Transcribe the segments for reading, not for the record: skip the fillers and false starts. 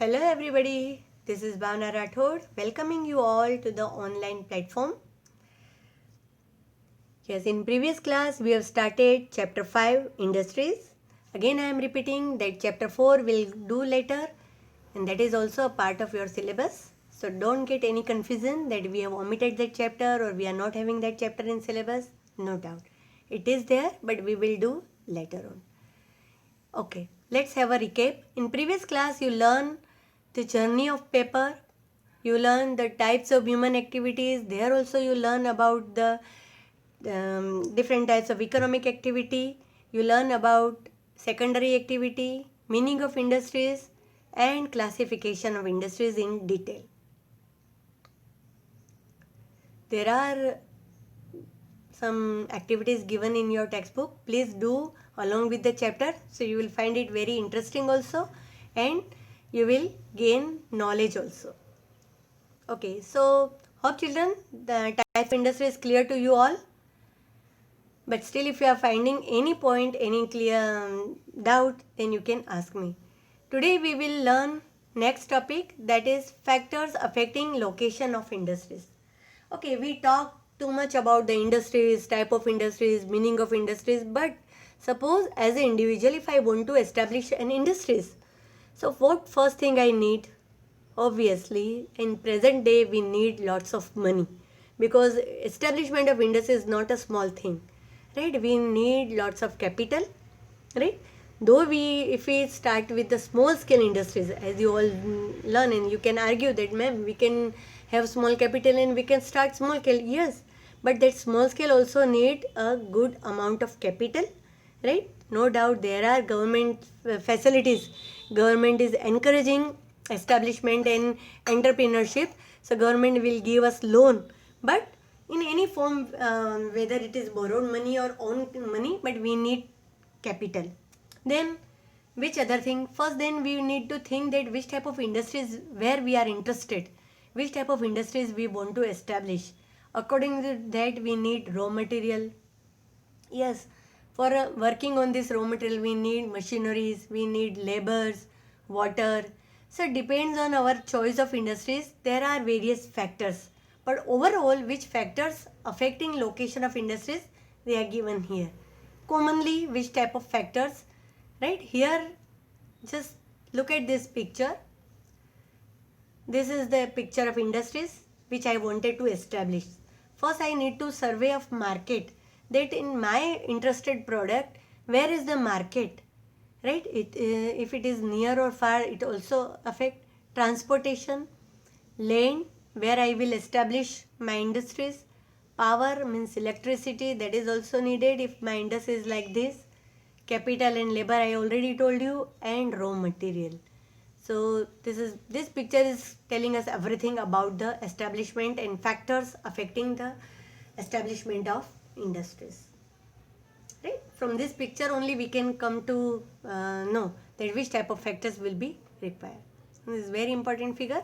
Hello everybody, this is Bhavna Rathod welcoming you all to the online platform. Yes, in previous class we have started chapter 5 industries. Again I am repeating that chapter 4 will do later and that is also a part of your syllabus. So don't get any confusion that we have omitted that chapter or we are not having that chapter in syllabus. No doubt. It is there but we will do later on. Okay, let's have a recap. In previous class, you learn the journey of paper. You learn the types of human activities. There also you learn about the different types of economic activity. You learn about secondary activity, meaning of industries, and classification of industries in detail. There are some activities given in your textbook. Please do along with the chapter, so you will find it very interesting also and you will gain knowledge also. Okay, so hope children the type of industry is clear to you all, but still if you are finding any point, any clear doubt, then you can ask me. Today we will learn next topic, that is factors affecting location of industries. Okay, we talk too much about the industries, type of industries, meaning of industries, but suppose as an individual if I want to establish an industries, so what first thing I need? Obviously in present day we need lots of money, because establishment of industry is not a small thing, right? We need lots of capital, right? Though we, if we start with the small scale industries, as you all learn, and you can argue that ma'am we can have small capital and we can start small scale, yes, but that small scale also need a good amount of capital, right? No doubt there are government facilities, government is encouraging establishment and entrepreneurship, so government will give us loan, but in any form, whether it is borrowed money or own money, but we need capital. Then which other thing? First then we need to think that which type of industries where we are interested, which type of industries we want to establish. According to that we need raw material. Yes, for working on this raw material we need machineries, we need labors, water. So it depends on our choice of industries. There are various factors, but overall which factors affecting location of industries, they are given here. Commonly which type of factors, right? Here just look at this picture. This is the picture of industries which I wanted to establish. First I need to survey of market, that in my interested product where is the market, right? If it is near or far, it also affect transportation, land where I will establish my industries, power means electricity, that is also needed if my industry is like this, capital and labor I already told you, and raw material. So this picture is telling us everything about the establishment and factors affecting the establishment of industries. Right? From this picture only we can come to know that which type of factors will be required. This is very important figure.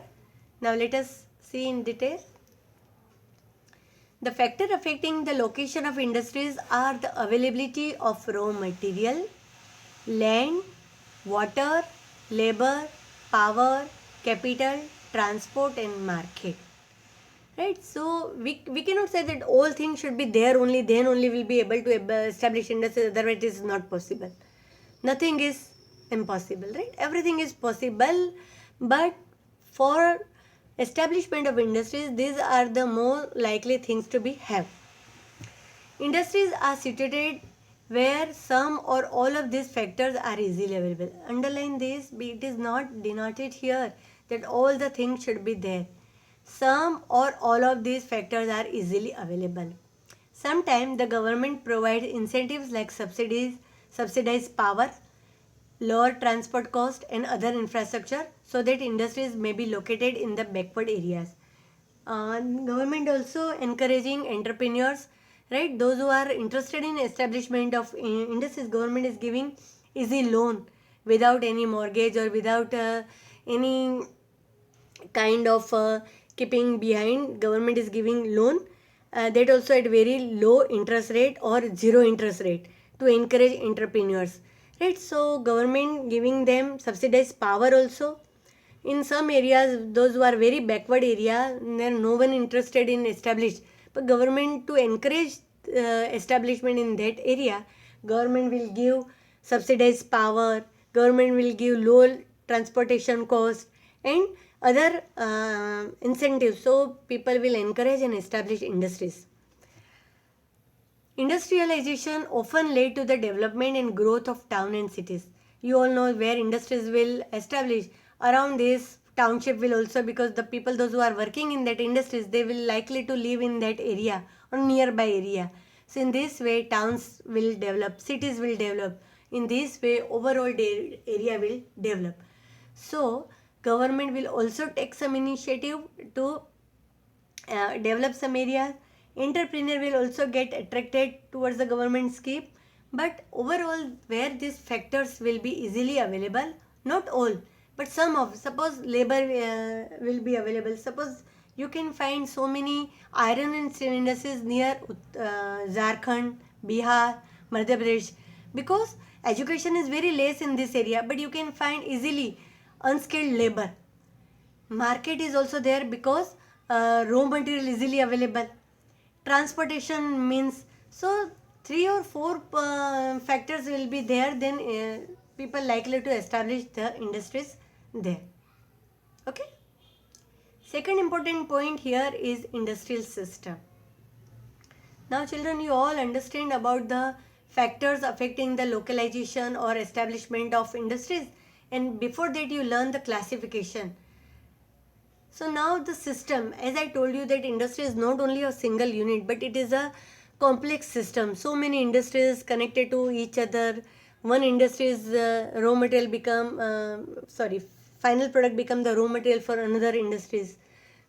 Now let us see in detail. The factor affecting the location of industries are the availability of raw material, land, water, labor, power, capital, transport and market. Right? So we cannot say that all things should be there only, then only we'll be able to establish industry, otherwise it is not possible. Nothing is impossible, right? Everything is possible, but for establishment of industries, these are the more likely things to be have. Industries are situated where some or all of these factors are easily available. Underline this, it is not denoted here that all the things should be there. Some or all of these factors are easily available. Sometimes the government provides incentives like subsidies, subsidized power, lower transport cost and other infrastructure so that industries may be located in the backward areas. Government also encouraging entrepreneurs, right? Those who are interested in establishment of industries, government is giving easy loan without any mortgage or without any kind of keeping behind. Government is giving loan, that also at very low interest rate or zero interest rate to encourage entrepreneurs, right? So government giving them subsidized power also, In some areas, those who are very backward area, there no one interested in establish. But government to encourage establishment in that area, government will give subsidized power, government will give low transportation cost and other incentives. So people will encourage and establish industries. Industrialization often led to the development and growth of town and cities. You all know where industries will establish. Around this township will also, because the people those who are working in that industries, they will likely to live in that area or nearby area. So in this way towns will develop, cities will develop. In this way overall area will develop. So government will also take some initiative to develop some areas. Entrepreneur will also get attracted towards the government scheme. But overall, where these factors will be easily available, not all, but some of, suppose labor will be available. Suppose you can find so many iron and steel industries near Jharkhand, Bihar, Madhya Pradesh, because education is very less in this area, but you can find easily unskilled labor. Market is also there because raw material easily available. Transportation means, so 3 or 4 factors will be there, then people likely to establish the industries there. Okay. Second important point here is industrial system. Now children, you all understand about the factors affecting the localization or establishment of industries, and before that you learn the classification. So now the system, as I told you that industry is not only a single unit, but it is a complex system. So many industries connected to each other. One industry's raw material final product become the raw material for another industries.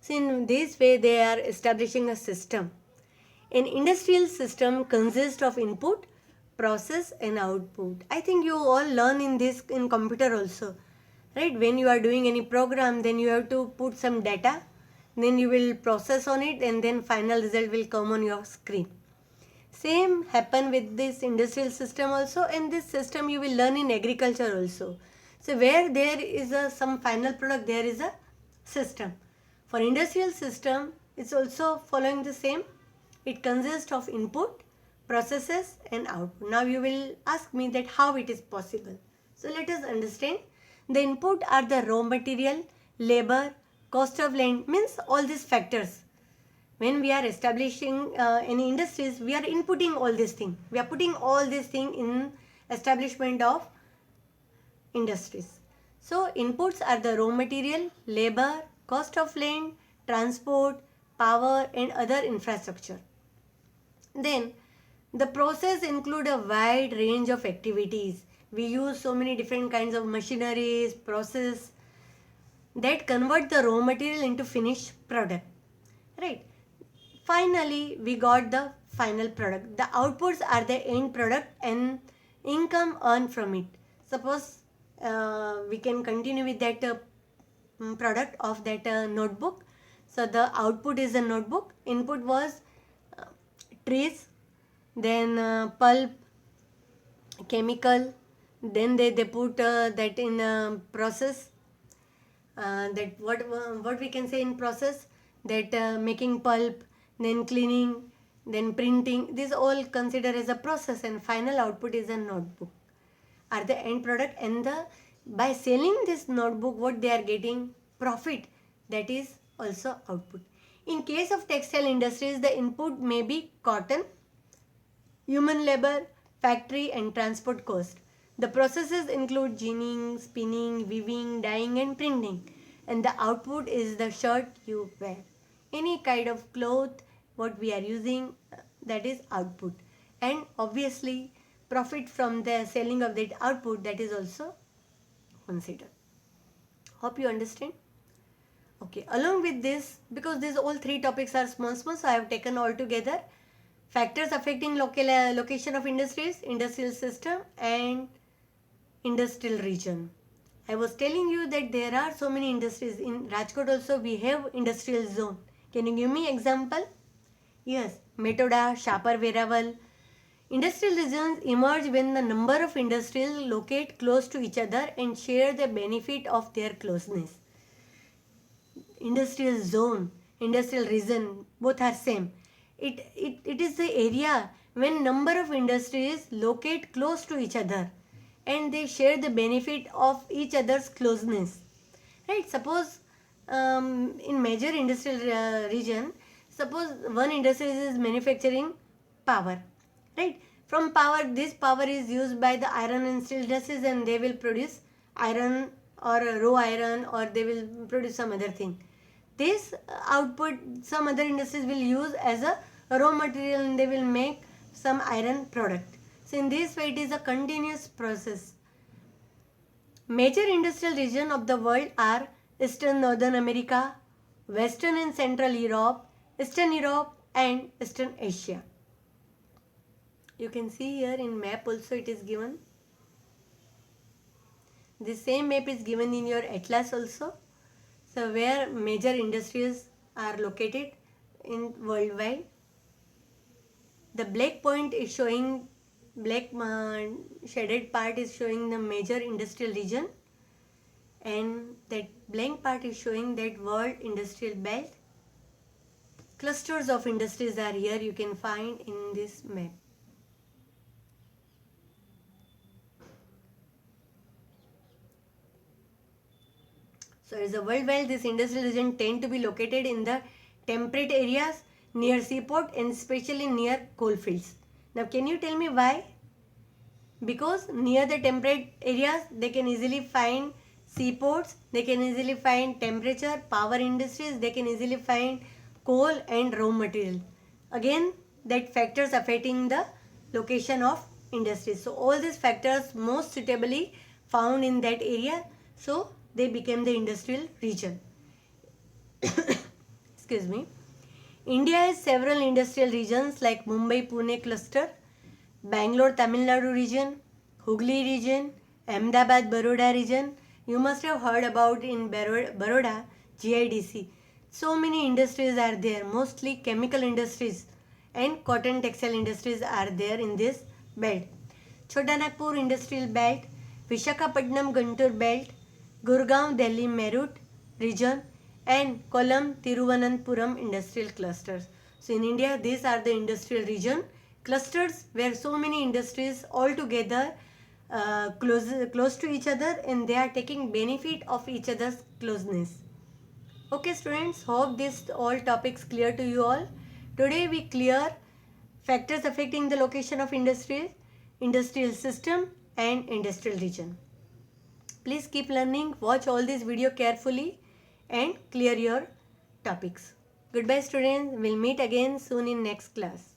So in this way they are establishing a system. An industrial system consists of input, process and output. I think you all learn in this in computer also. Right, when you are doing any program, then you have to put some data, then you will process on it, and then final result will come on your screen. Same happen with this industrial system also, and this system you will learn in agriculture also. So where there is some final product, there is a system. For industrial system, it's also following the same. It consists of input, processes and output. Now you will ask me that how it is possible. So let us understand. The input are the raw material, labor, cost of land, means all these factors. When we are establishing any industries, we are inputting all these things. We are putting all these things in establishment of industries. So inputs are the raw material, labor, cost of land, transport, power and other infrastructure. Then the process include a wide range of activities. We use so many different kinds of machineries, process that convert the raw material into finished product. Right. Finally, we got the final product. The outputs are the end product and income earned from it. Suppose we can continue with that product of that notebook. So the output is a notebook. Input was trees, then pulp, chemical, then they put that in process, that what we can say in process, that making pulp, then cleaning, then printing, these all consider as a process, and final output is a notebook are the end product. And by selling this notebook, what they are getting profit, that is also output. In case of textile industries, the input may be cotton, human labor, factory and transport cost. The processes include ginning, spinning, weaving, dyeing and printing. And the output is the shirt you wear. Any kind of cloth what we are using, that is output. And obviously profit from the selling of that output, that is also considered. Hope you understand. Okay, along with this, because these all 3 topics are small, so I have taken all together. Factors affecting location of industries, industrial system and industrial region. I was telling you that there are so many industries. In Rajkot also we have industrial zone. Can you give me example? Yes, Metoda, Shapar, Veraval. Industrial regions emerge when the number of industries locate close to each other and share the benefit of their closeness. industrial zone, industrial region, both are same. It is the area when number of industries locate close to each other and they share the benefit of each other's closeness. Right? Suppose in major industrial region, suppose one industry is manufacturing power, right? From power, this power is used by the iron and steel industries, and they will produce iron or raw iron, or they will produce some other thing. This output some other industries will use as a raw material, and they will make some iron product. So in this way, it is a continuous process. Major industrial regions of the world are Eastern Northern America, Western and Central Europe, Eastern Europe, and Eastern Asia. You can see here in map also it is given. The same map is given in your atlas also. So where major industries are located in worldwide. The black point is showing, black shaded part is showing the major industrial region, and that blank part is showing that world industrial belt. Clusters of industries are here, you can find in this map. So as a worldwide, this industrial region tend to be located in the temperate areas near seaport and especially near coal fields. Now can you tell me why? Because near the temperate areas they can easily find seaports, they can easily find temperature, power industries, they can easily find coal and raw material. Again, that factors affecting the location of industries. So all these factors most suitably found in that area, so they became the industrial region. Excuse me. India has several industrial regions like Mumbai Pune cluster, Bangalore Tamil Nadu region, Hooghly region, Ahmedabad Baroda region. You must have heard about in Baroda GIDC. So many industries are there, mostly chemical industries and cotton textile industries are there in this belt. Chota Nagpur industrial belt, Visakhapatnam Guntur belt, Gurgaon Delhi Meerut region, and Kollam Thiruvananthapuram industrial clusters. So in India, these are the industrial region clusters where so many industries all together close to each other, and they are taking benefit of each other's closeness. Okay students, hope this all topics clear to you all. Today we clear factors affecting the location of industries, industrial system and industrial region. Please keep learning, watch all this video carefully and clear your topics. Goodbye students, we'll meet again soon in next class.